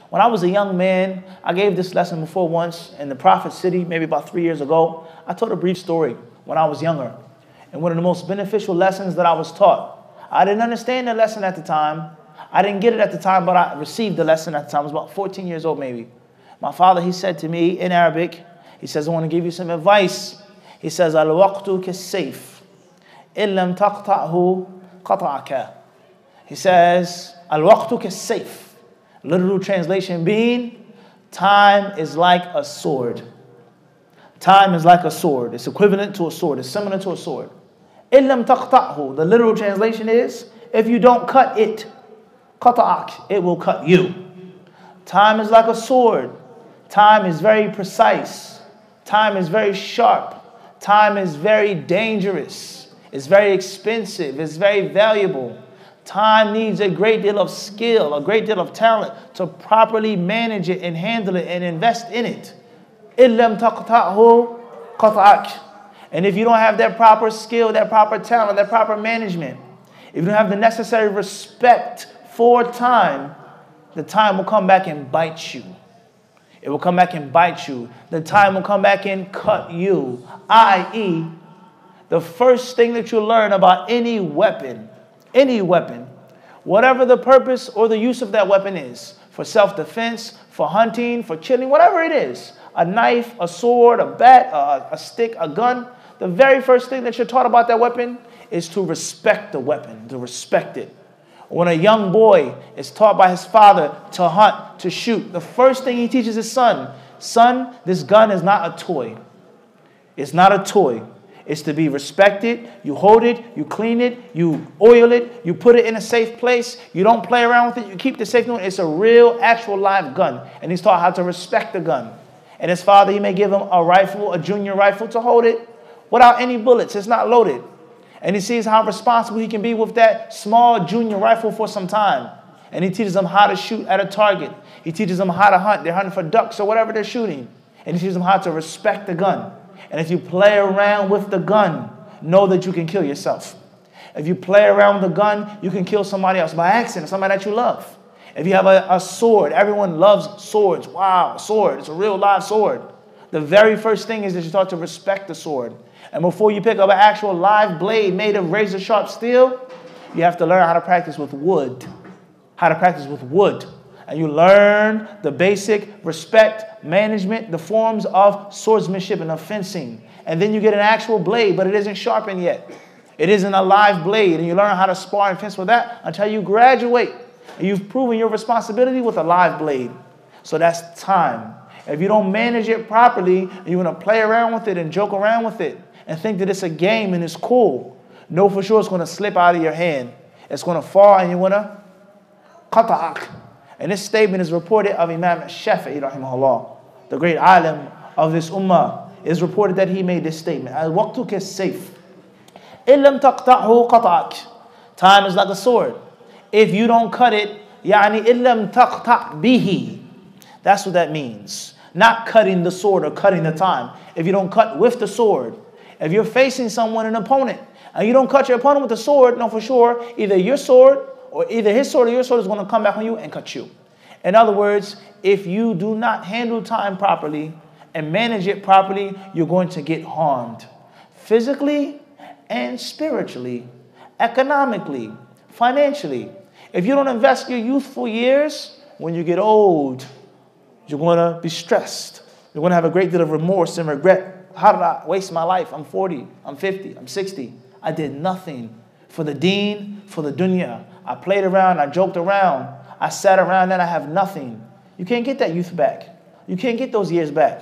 When I was a young man, I gave this lesson before once in the Prophet City, maybe about 3 years ago. I told a brief story when I was younger. And one of the most beneficial lessons that I was taught. I didn't understand the lesson at the time. I didn't get it at the time, but I received the lesson at the time. I was about 14 years old maybe. My father, he said to me in Arabic, he says, I want to give you some advice. He says, Al-waqtu kas-sayf. In lam taqta'hu qata'aka. He says, Al-waqtu kas-sayf. Literal translation being, time is like a sword. Time is like a sword. It's equivalent to a sword. It's similar to a sword. In lam taqta'hu. The literal translation is, if you don't cut it, qata'ak, it will cut you. Time is like a sword. Time is very precise. Time is very sharp. Time is very dangerous. It's very expensive. It's very valuable. Time needs a great deal of skill, a great deal of talent to properly manage it and handle it and invest in it. إِلَّمْ تَقْطَعْهُ قَطْعَكَ. And if you don't have that proper skill, that proper talent, that proper management, if you don't have the necessary respect for time, the time will come back and bite you. It will come back and bite you. The time will come back and cut you. I.e., the first thing that you learn about any weapon, whatever the purpose or the use of that weapon is, for self-defense, for hunting, for killing, whatever it is, a knife, a sword, a bat, a stick, a gun, the very first thing that you're taught about that weapon is to respect the weapon, to respect it. When a young boy is taught by his father to hunt, to shoot, the first thing he teaches his son, this gun is not a toy. It's not a toy. It's to be respected. You hold it, you clean it, you oil it, you put it in a safe place. You don't play around with it. You keep the safe. It's a real, actual live gun. And he's taught how to respect the gun. And his father, he may give him a rifle, a junior rifle, to hold it without any bullets. It's not loaded. And he sees how responsible he can be with that small junior rifle for some time. And he teaches them how to shoot at a target. He teaches them how to hunt. They're hunting for ducks or whatever they're shooting. And he teaches them how to respect the gun. And if you play around with the gun, know that you can kill yourself. If you play around with the gun, you can kill somebody else by accident, somebody that you love. If you have a sword, everyone loves swords. Wow, a sword. It's a real live sword. The very first thing is that you start to respect the sword. And before you pick up an actual live blade made of razor sharp steel, you have to learn how to practice with wood. How to practice with wood. And you learn the basic respect, management, the forms of swordsmanship and of fencing. And then you get an actual blade, but it isn't sharpened yet. It isn't a live blade. And you learn how to spar and fence with that until you graduate. And you've proven your responsibility with a live blade. So that's time. If you don't manage it properly, and you want to play around with it and joke around with it and think that it's a game and it's cool, know for sure it's going to slip out of your hand. It's going to fall and you want to qata'ak. And this statement is reported of Imam Shafi'i, rahimahullah, the great alim of this ummah. It is reported that he made this statement. Al-waqtu kas-sayf. In lam taqta'hu qata'ak. Time is like a sword. If you don't cut it, yani in lam taqta' bihi. That's what that means. Not cutting the sword or cutting the time. If you don't cut with the sword. If you're facing someone, an opponent, and you don't cut your opponent with the sword, know for sure, either your sword or either his sword or your sword is going to come back on you and cut you. In other words, if you do not handle time properly and manage it properly, you're going to get harmed. Physically and spiritually, economically, financially. If you don't invest your youthful years, when you get old, you're going to be stressed. You're going to have a great deal of remorse and regret. How did I waste my life? I'm 40, I'm 50, I'm 60. I did nothing for the deen, for the dunya. I played around, I joked around, I sat around, and I have nothing. You can't get that youth back. You can't get those years back.